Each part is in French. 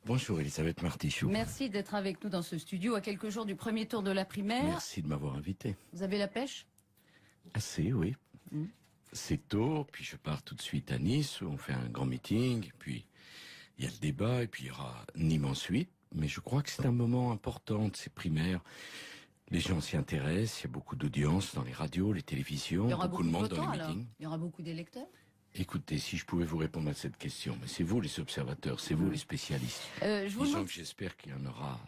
Bonjour Elisabeth Martichoux. Merci d'être avec nous dans ce studio à quelques jours du premier tour de la primaire. Merci de m'avoir invité. Vous avez la pêche? Assez, oui. C'est tôt, puis je pars tout de suite à Nice, où on fait un grand meeting, puis il y a le débat, et puis il y aura Nîmes ensuite. Mais je crois que c'est un moment important de ces primaires. Les gens s'y intéressent, il y a beaucoup d'audience dans les radios, les télévisions, beaucoup de monde dans les meetings. Il y aura beaucoup d'électeurs? Écoutez, si je pouvais vous répondre à cette question, mais c'est vous les observateurs, c'est vous les spécialistes. Disons que j'espère qu'il y en aura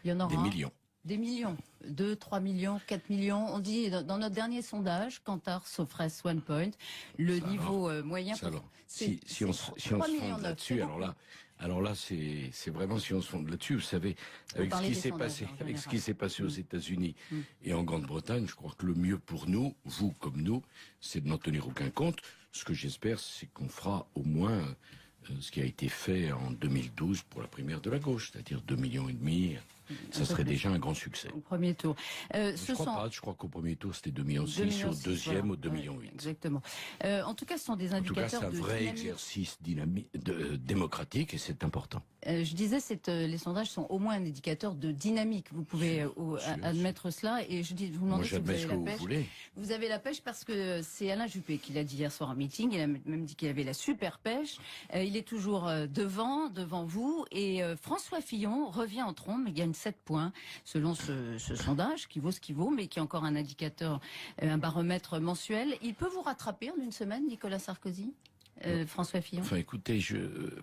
des millions. Des millions, 2, 3 millions, 4 millions. On dit dans notre dernier sondage, Kantar, Sofres, OnePoint, le niveau moyen. Si on se fonde là-dessus, alors là, c'est vraiment si on se fonde là-dessus. Vous savez, avec ce qui s'est passé aux États-Unis et en Grande-Bretagne, je crois que le mieux pour nous, vous comme nous, c'est de n'en tenir aucun compte. Ce que j'espère, c'est qu'on fera au moins ce qui a été fait en 2012 pour la primaire de la gauche, c'est-à-dire 2,5 millions. Ça serait déjà un grand succès. Au premier tour. Je crois qu'au premier tour c'était 2,6 millions, au deuxième, voilà, 2,8 millions. Exactement. En tout cas, ce sont des indicateurs. En tout cas, c'est un vrai exercice démocratique et c'est important. Je disais, les sondages sont au moins un indicateur de dynamique. Vous pouvez admettre cela. Et je vous demandez si vous avez la pêche. Vous avez la pêche parce que c'est Alain Juppé qui l'a dit hier soir en meeting. Il a même dit qu'il avait la super pêche. Il est toujours devant vous. Et François Fillon revient en trombe. Il gagne 7 points selon ce sondage qui vaut ce qu'il vaut, mais qui est encore un indicateur, un baromètre mensuel. Il peut vous rattraper en une semaine, Nicolas Sarkozy, François Fillon? Enfin, écoutez,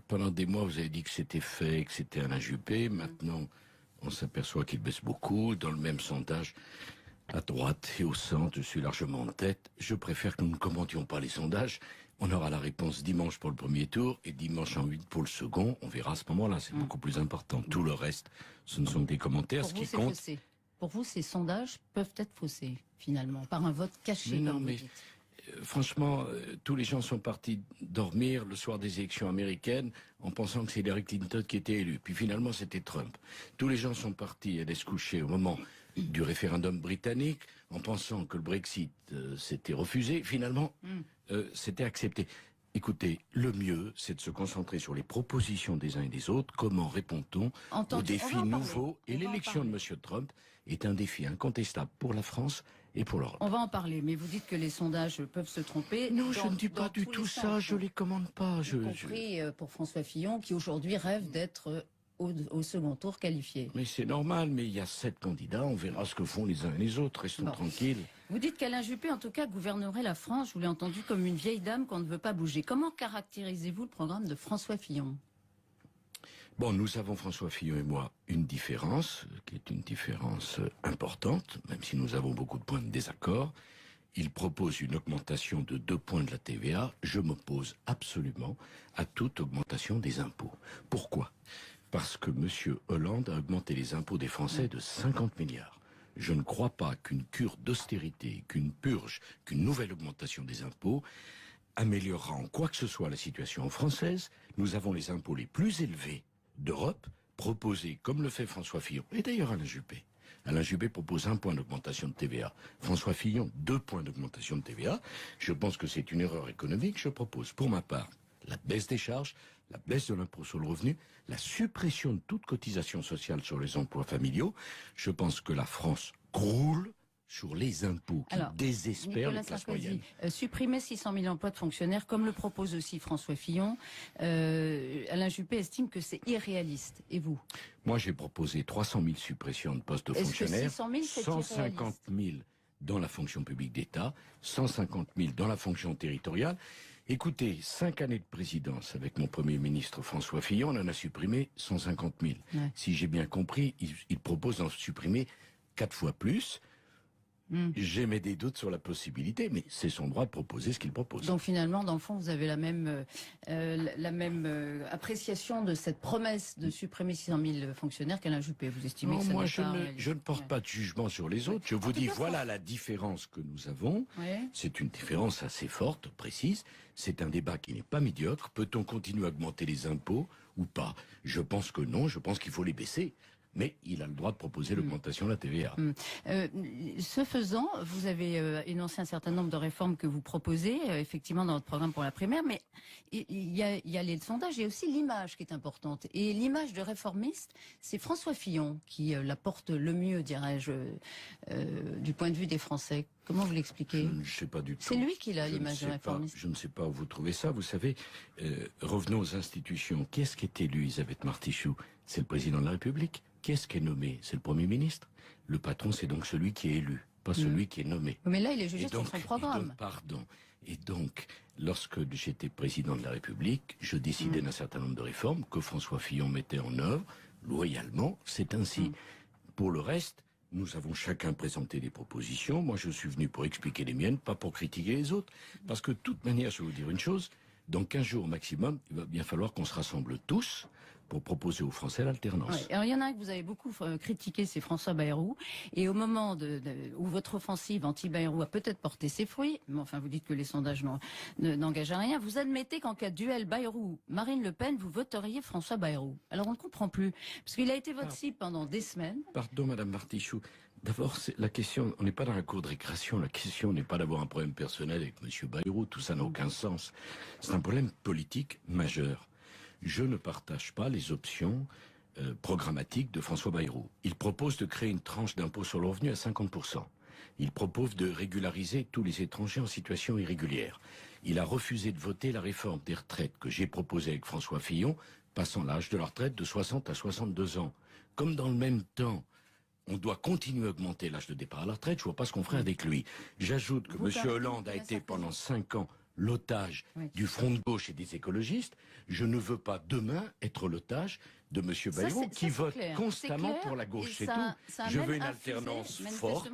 pendant des mois, vous avez dit que c'était fait, que c'était Alain Juppé. Maintenant, on s'aperçoit qu'il baisse beaucoup. Dans le même sondage, à droite et au centre, je suis largement en tête. Je préfère que nous ne commentions pas les sondages. On aura la réponse dimanche pour le premier tour et dimanche en 8 pour le second. On verra à ce moment-là, c'est beaucoup plus important. Tout le reste, ce ne sont que des commentaires. Ce qui compte. Pour vous, ces sondages peuvent être faussés, finalement, par un vote caché. Franchement, tous les gens sont partis dormir le soir des élections américaines en pensant que c'est Hillary Clinton qui était élu. Puis finalement, c'était Trump. Tous les gens sont partis aller se coucher au moment du référendum britannique en pensant que le Brexit s'était refusé. Finalement, c'était accepté. Écoutez, le mieux, c'est de se concentrer sur les propositions des uns et des autres. Comment répond-on aux défis nouveaux? Et l'élection de M. Trump est un défi incontestable pour la France et pour l'Europe. On va en parler, mais vous dites que les sondages peuvent se tromper. Non, je ne dis pas du tout ça, je les commande pas. Y compris pour François Fillon, qui aujourd'hui rêve d'être au second tour qualifié. Mais c'est normal, mais il y a 7 candidats, on verra ce que font les uns et les autres, restons tranquilles. Vous dites qu'Alain Juppé, en tout cas, gouvernerait la France, je vous l'ai entendu, comme une vieille dame qu'on ne veut pas bouger. Comment caractérisez-vous le programme de François Fillon? Bon, nous avons, François Fillon et moi, une différence, qui est une différence importante, même si nous avons beaucoup de points de désaccord. Il propose une augmentation de 2 points de la TVA. Je m'oppose absolument à toute augmentation des impôts. Pourquoi ? Parce que M. Hollande a augmenté les impôts des Français de 50 milliards. Je ne crois pas qu'une cure d'austérité, qu'une purge, qu'une nouvelle augmentation des impôts améliorera en quoi que ce soit la situation française. Nous avons les impôts les plus élevés d'Europe, proposés comme le fait François Fillon, et d'ailleurs Alain Juppé. Alain Juppé propose 1 point d'augmentation de TVA. François Fillon, 2 points d'augmentation de TVA. Je pense que c'est une erreur économique. Je propose, pour ma part, la baisse des charges, la baisse de l'impôt sur le revenu, la suppression de toute cotisation sociale sur les emplois familiaux. Je pense que la France croule sur les impôts qui désespèrent les classes moyennes. Supprimer 600 000 emplois de fonctionnaires, comme le propose aussi François Fillon. Alain Juppé estime que c'est irréaliste. Et vous? Moi, j'ai proposé 300 000 suppressions de postes de fonctionnaires, 150 000 dans la fonction publique d'État, 150 000 dans la fonction territoriale. Écoutez, 5 années de présidence avec mon Premier ministre François Fillon, on en a supprimé 150 000. Ouais. Si j'ai bien compris, il propose d'en supprimer 4 fois plus. J'émets des doutes sur la possibilité, mais c'est son droit de proposer ce qu'il propose. Donc finalement, dans le fond, vous avez la même appréciation de cette promesse de supprimer 600 000 fonctionnaires qu'Alain Juppé. Vous estimez que ça moi, je ne porte pas de jugement sur les autres. Je vous dis, voilà la différence que nous avons. C'est une différence assez forte, précise. C'est un débat qui n'est pas médiocre. Peut-on continuer à augmenter les impôts ou pas? Je pense que non. Je pense qu'il faut les baisser. mais il a le droit de proposer l'augmentation de la TVA. Ce faisant, vous avez énoncé un certain nombre de réformes que vous proposez, effectivement, dans votre programme pour la primaire, mais il y a les sondages, il y a aussi l'image qui est importante. Et l'image de réformiste, c'est François Fillon qui la porte le mieux, dirais-je, du point de vue des Français. Comment vous l'expliquez? Je ne sais pas du tout. C'est lui qui a l'image de réformiste. Je ne sais pas où vous trouvez ça. Vous savez, revenons aux institutions. Qui est-ce qui est élu, Elisabeth Martichoux? C'est le président de la République. Qui est-ce qui est nommé? C'est le Premier ministre. Le patron, c'est donc celui qui est élu, pas celui qui est nommé. Mais là, il est jugé sur son programme. Et donc, lorsque j'étais président de la République, je décidais d'un certain nombre de réformes que François Fillon mettait en œuvre loyalement. C'est ainsi. Pour le reste, nous avons chacun présenté des propositions. Moi, je suis venu pour expliquer les miennes, pas pour critiquer les autres. Parce que de toute manière, je vais vous dire une chose, dans 15 jours maximum, il va bien falloir qu'on se rassemble tous pour proposer aux Français l'alternance. Ouais. Alors il y en a un que vous avez beaucoup critiqué, c'est François Bayrou. Et au moment où votre offensive anti-Bayrou a peut-être porté ses fruits, mais enfin vous dites que les sondages n'engagent à rien, vous admettez qu'en cas de duel Bayrou-Marine Le Pen, vous voteriez François Bayrou. Alors on ne comprend plus, parce qu'il a été votre cible pendant des semaines. Pardon Madame Martichoux, d'abord la question, on n'est pas dans la cour de récréation, la question n'est pas d'avoir un problème personnel avec Monsieur Bayrou, tout ça n'a aucun sens. C'est un problème politique majeur. Je ne partage pas les options programmatiques de François Bayrou. Il propose de créer une tranche d'impôt sur le revenu à 50%. Il propose de régulariser tous les étrangers en situation irrégulière. Il a refusé de voter la réforme des retraites que j'ai proposée avec François Fillon, passant l'âge de la retraite de 60 à 62 ans. Comme dans le même temps, on doit continuer à augmenter l'âge de départ à la retraite, je ne vois pas ce qu'on ferait avec lui. J'ajoute que M. Hollande a été pendant 5 ans l'otage du front de gauche et des écologistes. Je ne veux pas demain être l'otage de M. Bayrou qui vote constamment pour la gauche, c'est tout. Je veux une alternance forte.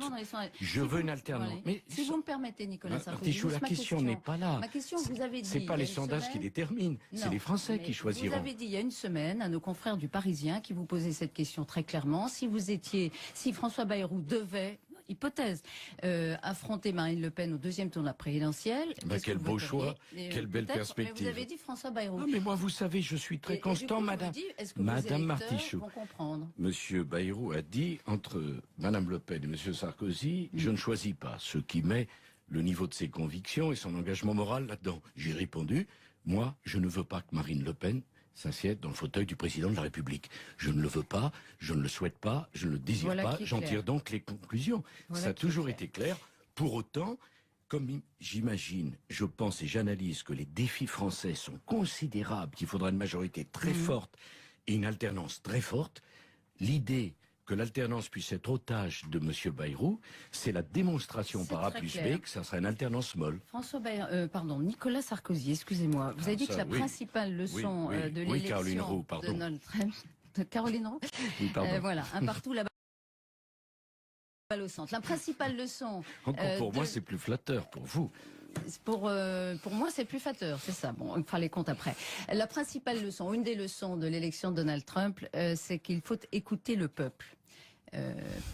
Je veux une alternance. Mais si vous me permettez, Nicolas Sarkozy, la question n'est pas là. Ma question, vous avez dit. C'est pas les sondages qui déterminent, c'est les Français qui choisiront. Vous avez dit il y a une semaine à nos confrères du Parisien qui vous posaient cette question très clairement. Si François Bayrou devait, hypothèse, affronter Marine Le Pen au deuxième tour de la présidentielle. Quel beau choix, quelle belle perspective. Mais vous avez dit François Bayrou. Non, mais moi, vous savez, je suis très constant, Madame Martichoux. Monsieur Bayrou a dit, entre Madame Le Pen et Monsieur Sarkozy, je ne choisis pas, ce qui met le niveau de ses convictions et son engagement moral là-dedans. J'ai répondu, moi, je ne veux pas que Marine Le Pen s'assiette dans le fauteuil du président de la République. Je ne le veux pas, je ne le souhaite pas, je ne le désire pas. J'en tire donc les conclusions. Ça a toujours été clair. Pour autant, comme j'imagine, je pense et j'analyse que les défis français sont considérables, qu'il faudra une majorité très forte et une alternance très forte, l'idée que l'alternance puisse être otage de M. Bayrou, c'est la démonstration par A plus B que ça sera une alternance molle. Nicolas Sarkozy, excusez-moi. Vous avez dit que la principale leçon de l'élection de Donald Trump... Caroline Roux. Voilà, un partout là-bas au centre. La principale leçon... Encore pour moi, c'est plus flatteur, pour vous. Pour moi, c'est plus flatteur, c'est ça. Bon, on fera les comptes après. La principale leçon, une des leçons de l'élection de Donald Trump, c'est qu'il faut écouter le peuple.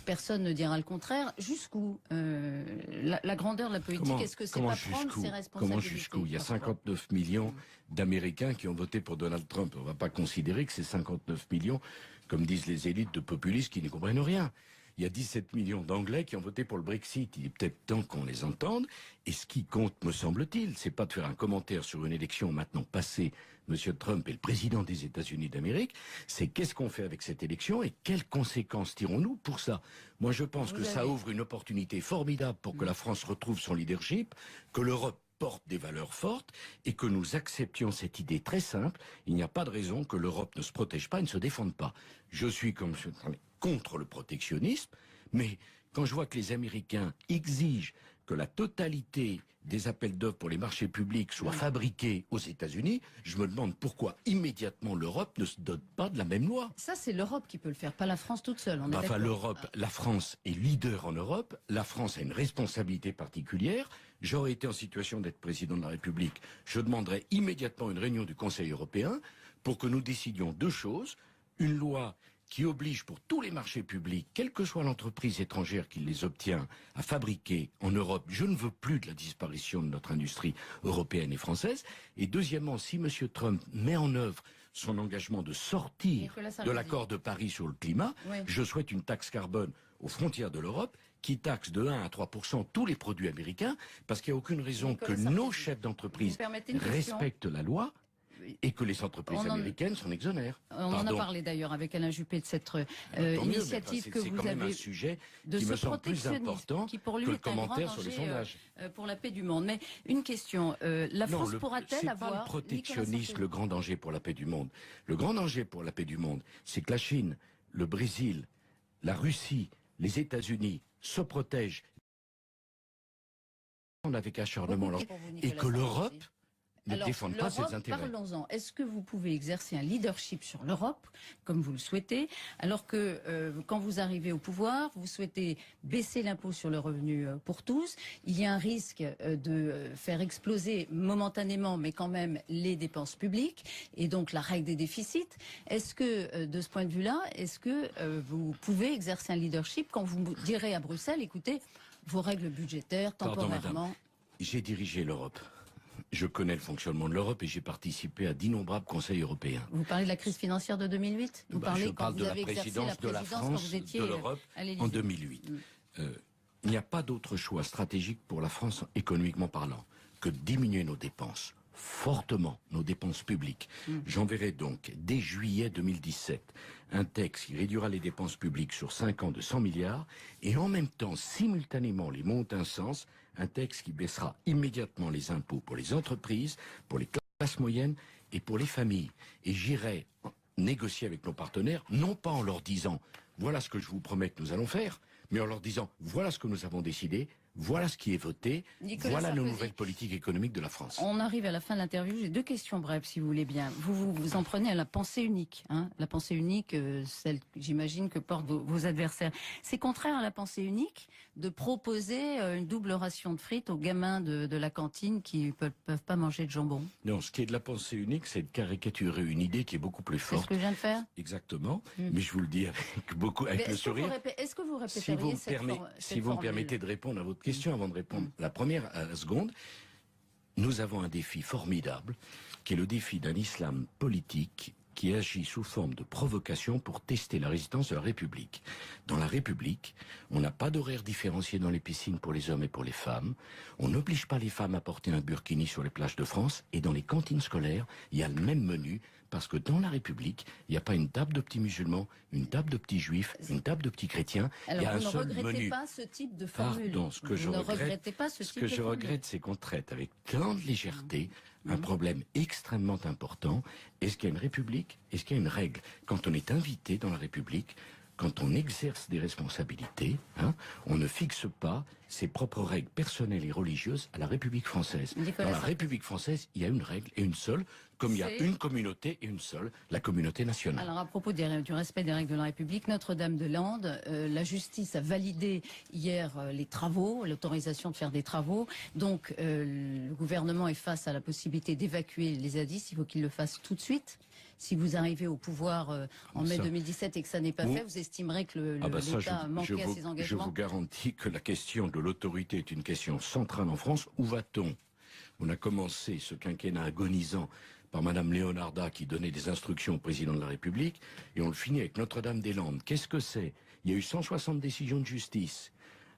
Personne ne dira le contraire. Jusqu'où la grandeur de la politique, est-ce que c'est pas prendre ses responsabilités? Comment jusqu'où? Il y a 59 millions d'Américains qui ont voté pour Donald Trump. On ne va pas considérer que ces 59 millions, comme disent les élites de populistes qui n'y comprennent rien. Il y a 17 millions d'Anglais qui ont voté pour le Brexit. Il est peut-être temps qu'on les entende. Et ce qui compte, me semble-t-il, c'est pas de faire un commentaire sur une élection maintenant passée. Monsieur Trump est le président des États-Unis d'Amérique. C'est qu'est-ce qu'on fait avec cette élection et quelles conséquences tirons-nous pour ça? Moi, je pense que ça ouvre une opportunité formidable pour que la France retrouve son leadership, que l'Europe porte des valeurs fortes et que nous acceptions cette idée très simple. Il n'y a pas de raison que l'Europe ne se protège pas et ne se défende pas. Je suis comme contre le protectionnisme, mais quand je vois que les Américains exigent que la totalité des appels d'offres pour les marchés publics soient fabriqués aux États-Unis, je me demande pourquoi immédiatement l'Europe ne se dote pas de la même loi. Ça, c'est l'Europe qui peut le faire, pas la France toute seule. La France est leader en Europe, la France a une responsabilité particulière. J'aurais été en situation d'être président de la République, je demanderais immédiatement une réunion du Conseil européen pour que nous décidions deux choses. Une loi qui oblige pour tous les marchés publics, quelle que soit l'entreprise étrangère qui les obtient, à fabriquer en Europe. Je ne veux plus de la disparition de notre industrie européenne et française. Et deuxièmement, si M. Trump met en œuvre son engagement de sortir de l'accord de Paris sur le climat. Oui. Je souhaite une taxe carbone aux frontières de l'Europe qui taxe de 1 à 3% tous les produits américains, parce qu'il n'y a aucune raison que nos chefs d'entreprise respectent la loi et que les entreprises américaines s'en exonèrent. On en a parlé d'ailleurs avec Alain Juppé de cette initiative que vous avez. C'est quand même un sujet qui me semble plus important que le commentaire sur les sondages. Pour la paix du monde. Mais une question, la France pourra-t-elle avoir... C'est pas le protectionnisme le grand danger pour la paix du monde. Le grand danger pour la paix du monde, c'est que la Chine, le Brésil, la Russie, les États-Unis se protègent avec acharnement et que l'Europe ne défendent pas ses intérêts. Parlons-en. Est-ce que vous pouvez exercer un leadership sur l'Europe, comme vous le souhaitez, alors que quand vous arrivez au pouvoir, vous souhaitez baisser l'impôt sur le revenu pour tous. Il y a un risque de faire exploser momentanément, mais quand même, les dépenses publiques, et donc la règle des déficits. Est-ce que, de ce point de vue-là, est-ce que vous pouvez exercer un leadership quand vous direz à Bruxelles, écoutez, vos règles budgétaires, temporairement... Pardon, madame. J'ai dirigé l'Europe. Je connais le fonctionnement de l'Europe et j'ai participé à d'innombrables conseils européens. Vous parlez de la crise financière de 2008 ? Je parle de la présidence de la France de l'Europe en 2008. Il n'y a pas d'autre choix stratégique pour la France, économiquement parlant, que de diminuer nos dépenses, fortement nos dépenses publiques. J'enverrai donc, dès juillet 2017, un texte qui réduira les dépenses publiques sur 5 ans de 100 milliards et en même temps, simultanément, les monte un sens, un texte qui baissera immédiatement les impôts pour les entreprises, pour les classes moyennes et pour les familles. Et j'irai négocier avec nos partenaires, non pas en leur disant « voilà ce que je vous promets que nous allons faire », mais en leur disant « voilà ce que nous avons décidé ». Voilà ce qui est voté, voilà nos nouvelles politiques économiques de la France. On arrive à la fin de l'interview, j'ai 2 questions brèves si vous voulez bien. Vous en prenez à la pensée unique, hein, la pensée unique, celle j'imagine que portent vos adversaires. C'est contraire à la pensée unique de proposer une double ration de frites aux gamins de la cantine qui peuvent pas manger de jambon. Non, ce qui est de la pensée unique, c'est de caricaturer une idée qui est beaucoup plus forte. C'est ce que je viens de faire. Exactement, mais je vous le dis avec le sourire. Est-ce que vous répéteriez si vous me permettez de répondre à votre question avant de répondre la première à la seconde, nous avons un défi formidable qui est le défi d'un islam politique qui agit sous forme de provocation pour tester la résistance de la République. Dans la République, on n'a pas d'horaire différencié dans les piscines pour les hommes et pour les femmes. On n'oblige pas les femmes à porter un burkini sur les plages de France. Et dans les cantines scolaires, il y a le même menu. Parce que dans la République, il n'y a pas une table de petits musulmans, une table de petits juifs, une table de petits chrétiens. Alors, il y a un seul menu. Vous ne regrettez pas ce type de formule. Pardon, ce que je regrette, c'est qu'on traite avec tant de légèreté un problème extrêmement important. Est-ce qu'il y a une République? Est-ce qu'il y a une règle? Quand on est invité dans la République, quand on exerce des responsabilités, on ne fixe pas ses propres règles personnelles et religieuses à la République française. Dans la République française, il y a une règle et une seule, comme il y a une communauté et une seule, la communauté nationale. Alors à propos du respect des règles de la République, Notre-Dame-de-Landes, la justice a validé hier les travaux, l'autorisation de faire des travaux. Donc le gouvernement est face à la possibilité d'évacuer les zadistes, il faut qu'il le fasse tout de suite. Si vous arrivez au pouvoir en mai 2017 et que ça n'est pas fait, vous estimerez que l'État a manqué à ses engagements? Je vous garantis que la question de l'autorité est une question centrale en France. Où va-t-on? On a commencé ce quinquennat agonisant par Madame Leonarda qui donnait des instructions au président de la République et on le finit avec Notre-Dame-des-Landes. Qu'est-ce que c'est? Il y a eu 160 décisions de justice.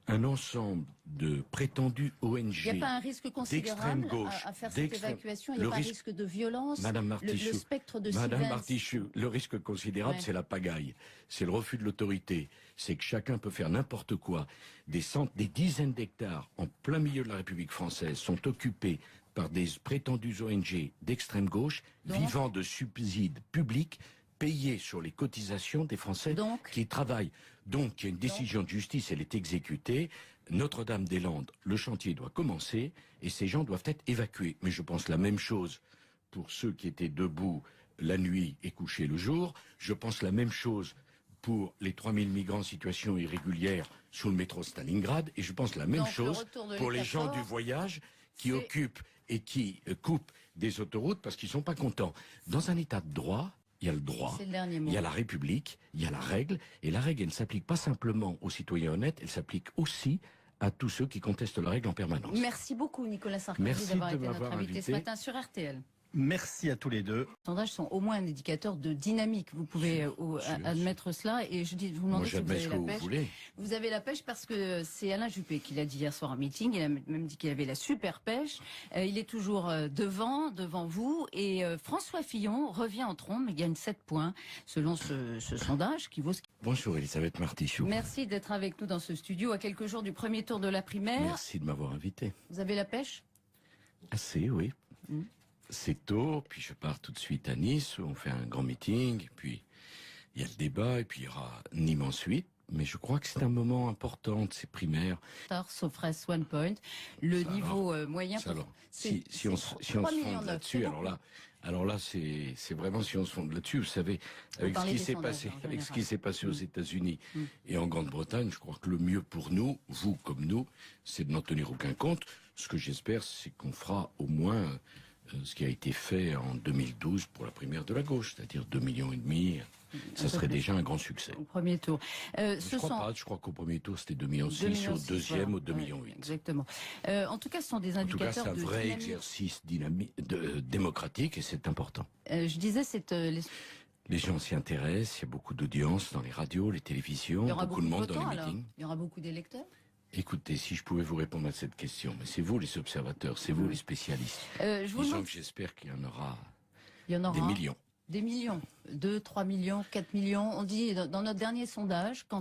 Un ensemble de prétendus ONG. Il n'y a pas un risque considérable à faire cette évacuation? Il n'y a pas un risque de violence? Madame Martichoux, le spectre de Madame Martichoux, le risque considérable, c'est la pagaille. C'est le refus de l'autorité. C'est que chacun peut faire n'importe quoi. Des dizaines d'hectares en plein milieu de la République française sont occupés par des prétendus ONG d'extrême gauche, vivant de subsides publics, payés sur les cotisations des Français qui travaillent. Donc, il y a une décision de justice, elle est exécutée. Notre-Dame-des-Landes, le chantier doit commencer et ces gens doivent être évacués. Mais je pense la même chose pour ceux qui étaient debout la nuit et couchés le jour. Je pense la même chose pour les 3000 migrants en situation irrégulière sous le métro Stalingrad. Et je pense la même chose pour les gens du voyage qui occupent et qui coupent des autoroutes parce qu'ils ne sont pas contents. Dans un état de droit, il y a le droit, il y a la République, il y a la règle, et la règle, elle ne s'applique pas simplement aux citoyens honnêtes, elle s'applique aussi à tous ceux qui contestent la règle en permanence. Merci beaucoup Nicolas Sarkozy d'avoir été notre invité ce matin sur RTL. Merci à tous les deux. Les sondages sont au moins un indicateur de dynamique. Vous pouvez admettre cela. Et je vous demande si vous avez la pêche. Vous avez la pêche parce que c'est Alain Juppé qui l'a dit hier soir en meeting. Il a même dit qu'il avait la super pêche. Il est toujours devant vous. Et François Fillon revient en trombe. Il gagne 7 points selon ce sondage qui vaut... Bonjour Elisabeth Martichoux. Merci d'être avec nous dans ce studio à quelques jours du premier tour de la primaire. Merci de m'avoir invité. Vous avez la pêche? Assez, oui. C'est tôt, puis je pars tout de suite à Nice, où on fait un grand meeting, puis il y a le débat, et puis il y aura Nîmes ensuite. Mais je crois que c'est un moment important de ces primaires. Sofres One Point, le niveau moyen. Si on se fonde là-dessus, alors là, c'est vraiment si on se fonde là-dessus, vous savez, avec ce qui s'est passé aux États-Unis et en Grande-Bretagne, je crois que le mieux pour nous, vous comme nous, c'est de n'en tenir aucun compte. Ce que j'espère, c'est qu'on fera au moins ce qui a été fait en 2012 pour la primaire de la gauche, c'est-à-dire 2,5 millions. Ça serait déjà un grand succès. Au premier tour. Je crois qu'au premier tour, c'était 2,6 millions, au deuxième, au 2,8 millions. Exactement. En tout cas, ce sont des indicateurs de... En tout cas, c'est un vrai exercice démocratique et c'est important. Je disais, les gens s'y intéressent, il y a beaucoup d'audience dans les radios, les télévisions, beaucoup de monde dans les meetings. Il y aura beaucoup d'électeurs? Écoutez, si je pouvais vous répondre à cette question, mais c'est vous les observateurs, c'est vous les spécialistes. Disons que j'espère qu'il y en aura des millions. Des millions, 2, 3 millions, 4 millions. On dit dans notre dernier sondage, quand